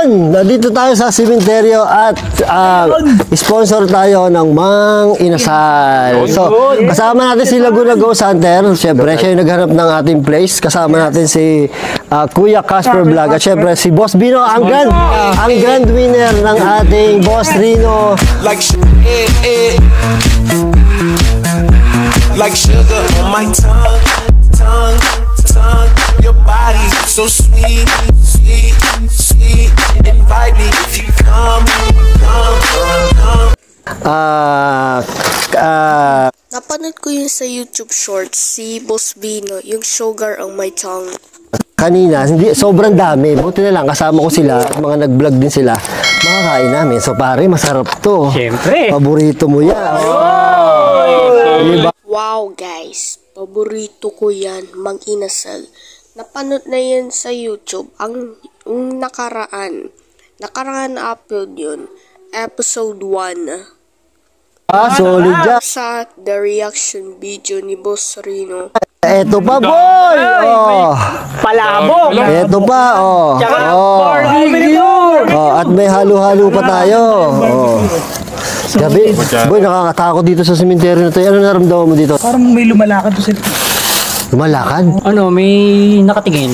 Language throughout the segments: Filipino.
Ayun, nandito tayo sa sementeryo at sponsor tayo ng Mang Inasal. So, kasama natin si Laguna Ghost Hunter. Siyempre, siya yung naghanap ng ating place. Kasama natin si Kuya Casper Vlog. At siyempre, si Boss Bino, ang grand winner ng ating Boss Rino. Like sugar on my tongue, your body so sweet, invite me if you come. Napanood ko yun sa YouTube Shorts, si Boss Bino, yung sugar on my tongue. Kanina, sobrang dami. Buti na lang, kasama ko sila, mga nag-vlog din sila. Makakain namin. So pare, masarap to. Siyempre. Paborito mo yan. Diba? Wow guys, paborito ko yan, Mang Inasal. Napanood na yan sa YouTube, ang nakaraan upload yun, episode 1. Solid dyan. Sa the reaction video ni Boss Rino. Eto pa, boy! Palabok! Eto pa, at may halo-halo pa tayo. Gabi, boy, nakakatakot dito sa sementeryo na to. Ano naramdaman mo dito? Parang may lumalakad to sila. Lumalakad? Ano, may nakatingin.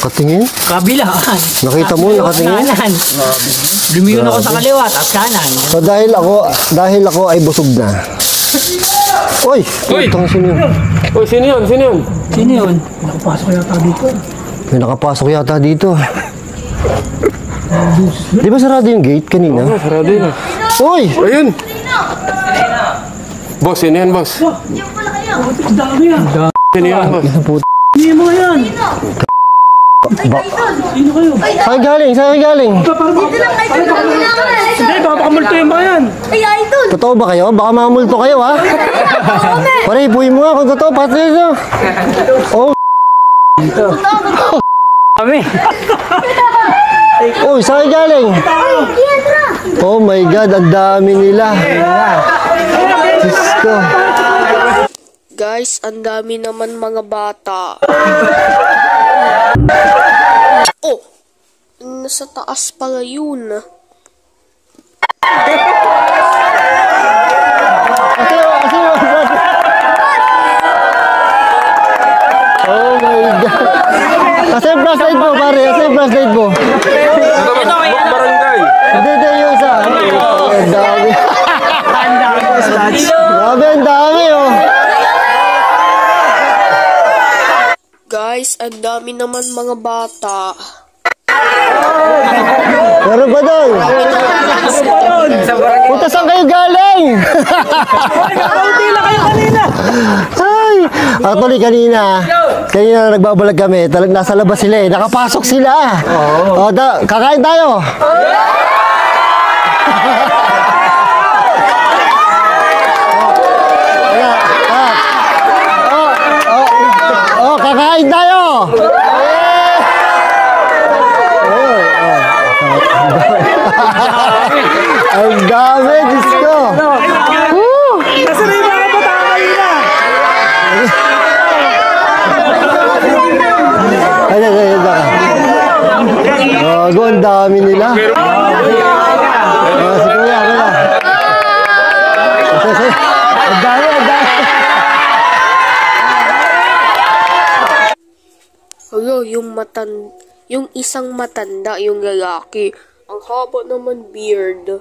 Nakatingin? Kabilaan. Nakita mo, nakatingin? Kanan. Lumiyon ako sa kaliwa, tapos kanan. So dahil ako ay busog na. Uy! Itong sino yun? Uy, sino yun? Sino yun? Nakapasok yata dito. May nakapasok yata dito. Di ba sarado yung gate kanina? Oo, sarado yun. Uy! Ayun! Boss, sino yan, boss? Ang dami yan. Sino yan, boss? Hindi mo yan. Sino kayo? Saan galing? Hindi, baka multo yung mga yan. Totoo ba kayo? Baka mamulto kayo, ha? Pare, ipuin mo nga kung totoo. Pati ito. Oh, Kami. oh, saan galing? Oh my God, ang dami nila. Diyos ko. Guys, ang dami naman mga bata. Oh, nasa taas pala yun. Oh my God. Kasi flashlight mo, pare. Barangay. Hindi yung isa. Ang dami. Grabe, ang dami, oh. Guys, ang dami naman mga bata. Meron ba doon? Punta, saan kayo galing? Hindi na kayo kanina. Ay, actually kanina nagbabalag kami. Nasa labas sila eh. Nakapasok sila. Kakain tayo. Kakain tayo. Ang dami, Diyos ko. Kasi may mga bata kanina. Ang dami nila. Si Kuya. Ang dami. Yung isang matanda, yung lalaki. Ang haba naman beard.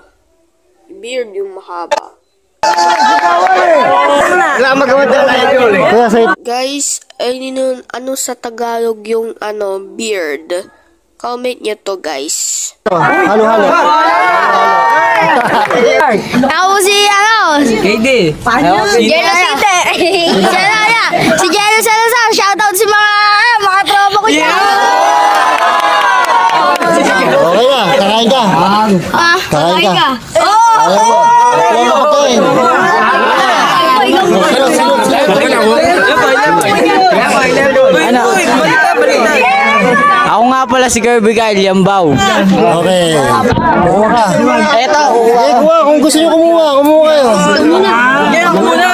Beard yung mahaba. Guys, ano sa Tagalog yung beard? Comment nyo to, guys. Halo. Ako si KD. Jello City. Si Jello Salazar. Shoutout si mga tropa ko dyan. Okay na, kakain ka. Kakain ka. Ako nga pala si Kirby Kyle Yambaw. Okay. Kumuha ka. Eto. Kuha, kung gusto nyo kumuha kayo. Ako muna.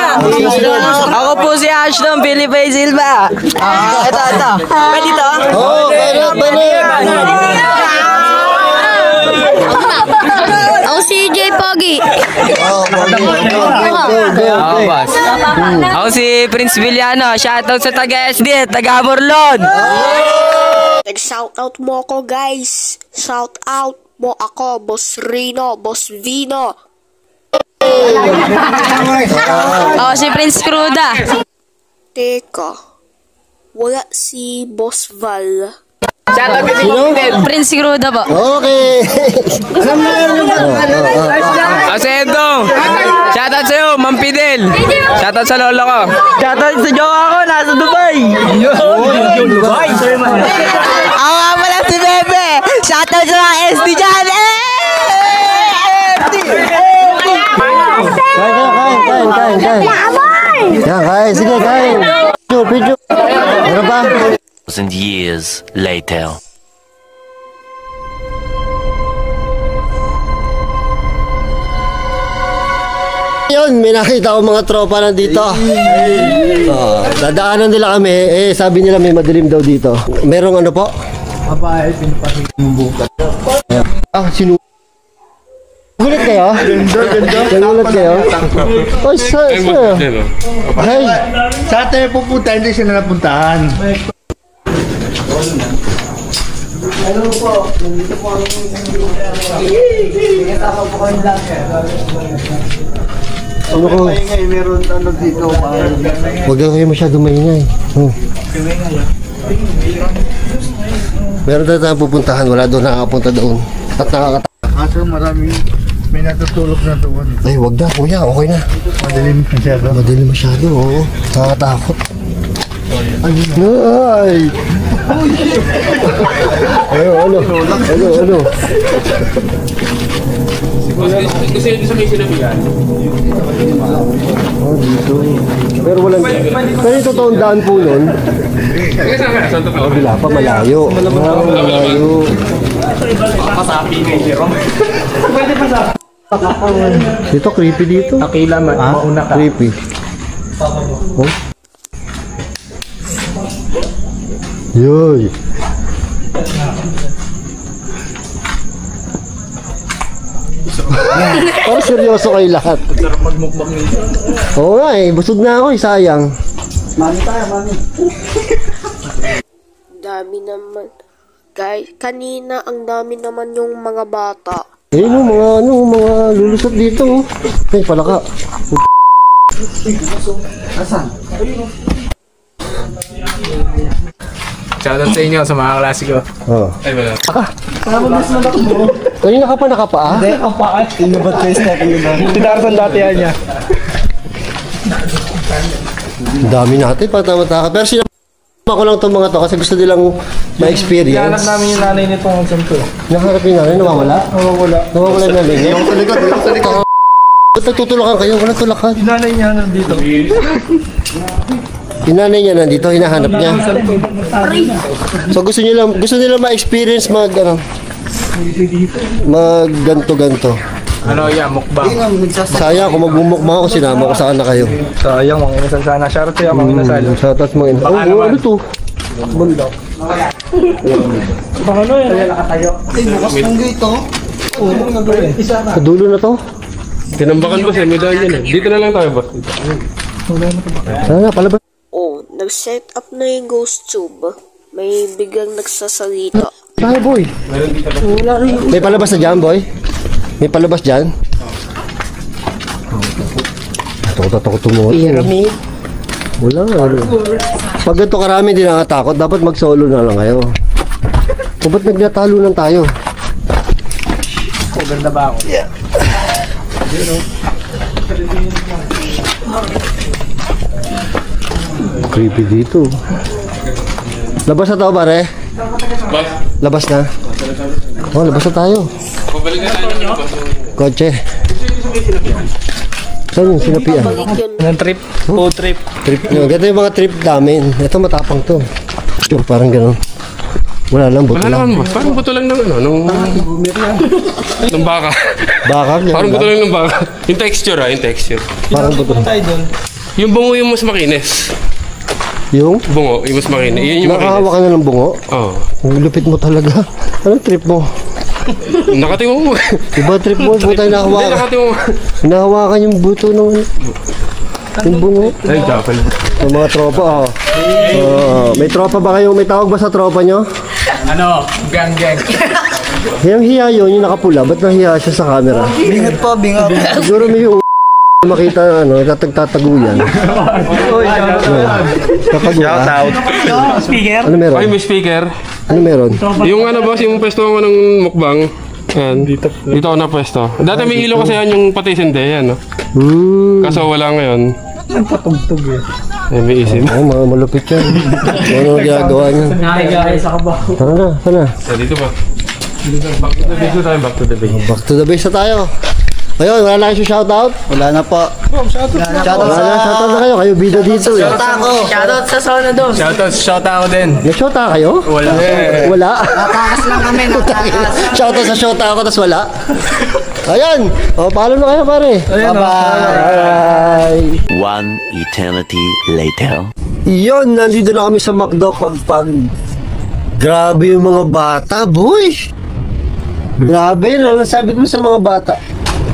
Ako po si Ashton Felipe Silva. Ito. Pwede ito? Oo, pwede. Ako si J. Pogi. Ako, boss. Ako si Prince Villano. Shoutout sa taga-SD, taga-Morlon. Nag-shoutout mo ako, guys. Shoutout mo ako, Boss Rino, Boss Vino. Ako si Prince Cruda. Teka, wala si Boss Val. Shoutout kay Prince Cruda po. Okay. Ako si Edong. Shoutout sa'yo, Ma'am Fidel. Shoutout sa lolo ko. Shoutout sa jowa ko, nasa Dubai. Dubai. Ako nga pala si Bebe. Shoutout sa mga SD dyan. Kain. Yan, kain. Sige, kain. Video. Ano ba? 1,000 years later. Yun, may nakita ko mga tropa nandito. Dadaanan nila kami. Sabi nila may madilim daw dito. Merong ano po? Babae, pinapasig yung bukat. Sino? Gulat kayo? Gulat kayo? Oh, Hey! Sa atin pupunta, hindi siya napuntahan. Ano ko? Maingay, meron ano dito. Huwag na kayo masyadong maingay. Meron na tayong pupuntahan. Wala doon nakakapunta doon. At nakakatakot. Kaso maraming may natutulog na doon. Ay, wag na kuya. Okay na. Madilim masyado. Madilim masyado. Oo. Nakakatakot. Ay! Ano? Kasi yun sa may sinabihan. Dito. Pero walang... Pero yung totoong daan po nun. Wala pa, malayo. Malayo. Pasapi na yung Dito, creepy dito. Akila man, mauna ka. Creepy. Oh. Yoy. Parang seryoso kayo lahat. Oo nga busog na ako sayang. Mami tayo, mami. Dami naman. Guys, kanina ang dami naman yung mga bata. Mga lulusot dito. Ay, palaka. Asan? Shoutout sa inyo, sa mga klase ko. Ay, wala. Kanina ka pa nakapaa? Hindi, ang paat. Inubat face na kailan. Tinartan dati yan niya. Dami natin, patama-taka. Pero sinapa ko lang itong mga to kasi gusto nilang ma-experience. Hanap namin yung nanay nitong santo. Nakarap yung nanay, nawawala? Nawawala. Nawawala yung nanay niya? Sa likod. Ba't nagtutulakan kayo? Walang tulakan. Yung nanay niya nandito. Yung nanay niya nandito, hinahanap niya. So gusto nila ma-experience mag ganto-ganto. Ano yan, mukbang. Sayang kung magbumukbang ako, sinama ko sana kayo. Sayang, mga inasal sana. Shoutout sa'yo, mga inasal. Shoutout mga inasal. Ano to? Bunda. Baka ano yan? Kaya nakatayo. Ay, bukas ng gate, oh. Isa na. Sa dulo na to? Tinambakan ko siya, may daan yan eh. Dito na lang tayo, boss. Sana, palabas. Oh, nag-set up na yung ghost tube. May biglang nagsasalita. Tayo, boy. May palabas na dyan, boy? May palabas dyan? Takot tumuot. Pyramid. Wala. Pag ganito karami, hindi nakatakot. Dapat mag-solo na lang kayo. O ba't nagnatalo lang tayo? Maganda ba ako? Yeah. Creepy dito. Labas na tayo, pare? Boss, Labas na? Oh, labas na tayo. pabalik na tayo ng boss. Kotse. Saan yung sinapian? Balik yun. Anong trip? Food trip. Trip nyo. Ganito yung mga trip namin. Ito matapang to. Sure, parang gano'n. Wala lang, buto Wala lang. naman, boss. Parang buto lang ng ano, ng baka. Baka, Parang buto lang ng baka. Yung texture yung texture. Parang buto lang. Yung bungo yung mas makinis. Yung? Bungo, yung mas makinis. Yun yung Nakahawa makinis. ka na ng bungo? Oo. Ang lupit mo talaga. Anong trip mo? Nakatiwa mo. Iba trip mo, buta Hindi, nahawakan. nakatiwa mo. Nahawakan yung buto ng yung bungo. Ay, kapal. Yung mga tropa, may tropa ba kayo? May tawag ba sa tropa nyo? Ano? Gang. Yung hiya yun, yung nakapula. Ba't nahiya siya sa camera? Bingat pa, bingat. Siguro may yung makita, tatagtaguyan. Shout out. Speaker? Ano meron? Ay, may speaker. Ano meron? Yung ano boss, yung pwesto ko ng mukbang. Yan. Dito ako na pwesto. Dati may ilaw kasi yan yung pati sinde. Yan, no? Kaso wala ngayon. Patugtog eh. Eh, may isin. Ay, mga malupit yan. Ano ginagawa niya? Tara na, tara. Dito pa. Back to the base na tayo, back to the base. Back to the base na tayo. Ayun, wala na kayo shoutout? Wala na po. Shoutout Wala na, shoutout na kayo. Kayo bida dito eh. Shoutout sa Zona 2. Shoutout din. May shota kayo? Wala. Wala? Natakas lang kami, natakas. Shoutout sa shota ako, tas wala. Ayan. O, paalam na kayo, pare. Bye-bye. One eternity later. Yun, nandito na kami sa McDo pag grabe yung mga bata, boy. Grabe, ano sabi mo sa mga bata?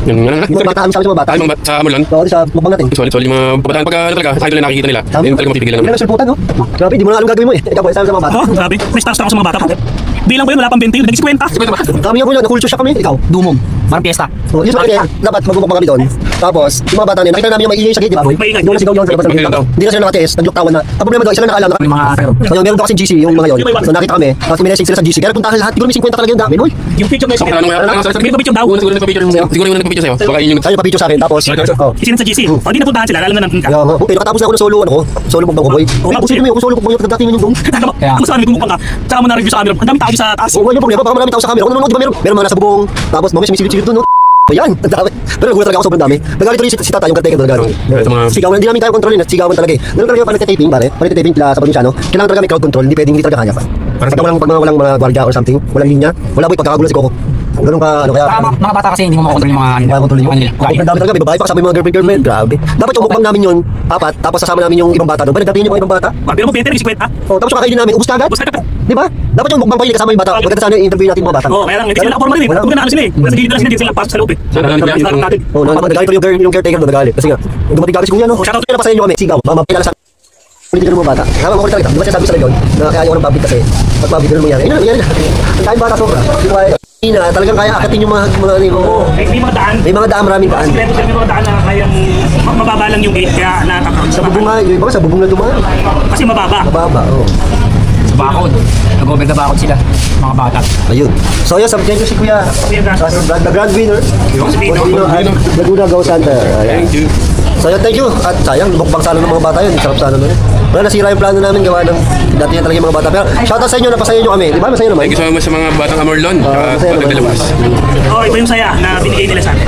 Yung mga Mga bata kami sa mga bata. Ay, mga sa Amulon. Oo, sa mukbang natin. Solid, mga kabataan. Pagka ano talaga, sa kanila nakikita nila. Tama. Hindi talaga mapipigilan Hindi naman. na sulputan, no? Grabe, di mo na alam gagawin mo eh. Ikaw po, sa mga bata. Oh, grabe. May stars ako sa mga bata. Bilang ba yun? Wala pang 20 yun. Naging 50. Kami nga po yun, nakulture shock kami. Ikaw. Dumong. Parang piyesta. So, yun sa kanya, dapat magmumukbang kami doon. Tapos, yung mga bata nila, nakita namin yung maingay sa gate, di ba? Maingay. Doon na sigaw yun sa labas ng gate. Maingay daw. Hindi na sila nakatiis, nag-lockdown na. Ang problema doon, isa lang nakaalam. May mga pero. So, yung meron daw kasi GC, yung mga yun. So, nakita kami, tapos minessage sila sa GC. Kaya puntahan lahat, siguro may 50 talaga yung dami, boy. Yung picture na Ano nga? May picture daw. Siguro nagpa-picture sa'yo. Siguro yung nagpa-picture sa'yo. Baka yun yung... Ayun, pa-picture sa akin, tapos, oh. Isinan sa GC. O, di napuntahan sila. Lalo na nandun ka. Kaya nga, okay, nakatapos na ako ng solo, ano ko, solo mukbang ko, boy. Kung sino mo yung solo mukbang yung dating yung doon. Kung saan may gumukha ka. Tsaka mo na-review sa camera. Ang dami tao sa taas. Oo, yung problema, baka maraming tao sa camera. Kung nanonood, di ba meron mga nasa bubong, tapos mamaya sumisilip-silip doon, no? Ayan, ang dami. Pero nagulat talaga ako sobrang dami. Nagalit tuloy si tata, yung caretaker doon, gano'n. Ito mga... Sigawan, hindi namin tayo kontrolin at sigawan talaga eh. Ganun talaga yung panagtitaping, pare. Panagtitaping sa Provinciano. Kailangan talaga may crowd control, hindi pwedeng kaya pa. Pag walang mga gwardiya or something, walang linya, wala boy, pagkakagulan si Coco. Ganun ka, ano kaya... Mga bata kasi hindi mo makontrol yung mga kontrol yung kanila. Ang dami talaga, may babae pa kasama yung mga girlfriend. Grabe. Dapat yung mukbang namin yun, apat, tapos sasama namin yung ibang bata doon. Panagdating yung mga ibang bata. Pero mo 20 50. Oh, tapos yung kakainin namin, ubus ka agad. Ubus ka agad. Di ba? Dapat yung mukbang kayo kasama yung bata. Maganda sana yung interview natin yung mga bata. Oh, kaya lang hindi sila formal din. Wala. Kung ano sila eh. Sa gilid na sila, sila pasok sa loob eh. Natin. Oh, nagalit yung caretaker doon, nagalit. Kasi nga, dumating kagad si Kuya, no? Shoutout. Kaya napasayin nyo kami, sigaw. Mama, kilala sa political ng mga bata. Tama, makulit talaga. Di ba siya sabi sa leon na kaya ayaw ng public kasi pag public na mangyari. Ayun na, nangyari na. Ang dahil bata sobra. Di ba? Ina, talagang kaya akatin yung mga May mga daan. may mga daan, maraming daan. May mga daan na kayang mababa lang yung gate kaya natatapos Sa bubong nga, yung iba sa bubong na dumaan. kasi mababa. Mababa, oh. Bakod. Nag-over the bakod sila. Mga bata. Ayun. So yun, subject si Kuya. The grand winner. Posino at Laguna Go Center. Ayan. Thank you. So yun, thank you. At sayang, lumukbang sana ng mga bata yun. Sarap sana nun. Wala, nasira yung plano namin gawa ng dati yan talaga yung mga bata. Pero shoutout sa inyo, napasaya nyo kami. Di ba? Masaya naman. Thank you so much sa mga batang Amorlon. Masaya naman. Pagdalabas. Oh, iba yung saya na binigay nila sa atin.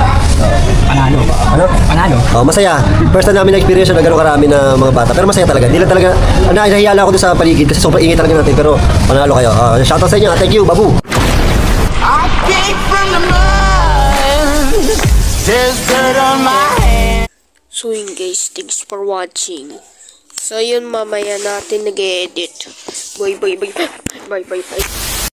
Panalo. Ano? Panalo. Oh, masaya. First time namin na experience na gano'ng karami na mga bata. Pero masaya talaga. Hindi lang talaga, nahihiya lang ako doon sa paligid kasi sobrang ingay talaga natin. Pero panalo kayo. Shoutout sa inyo. Thank you. Babu. So yun guys, thanks for watching. So yun, mamaya natin nag-edit. Bye.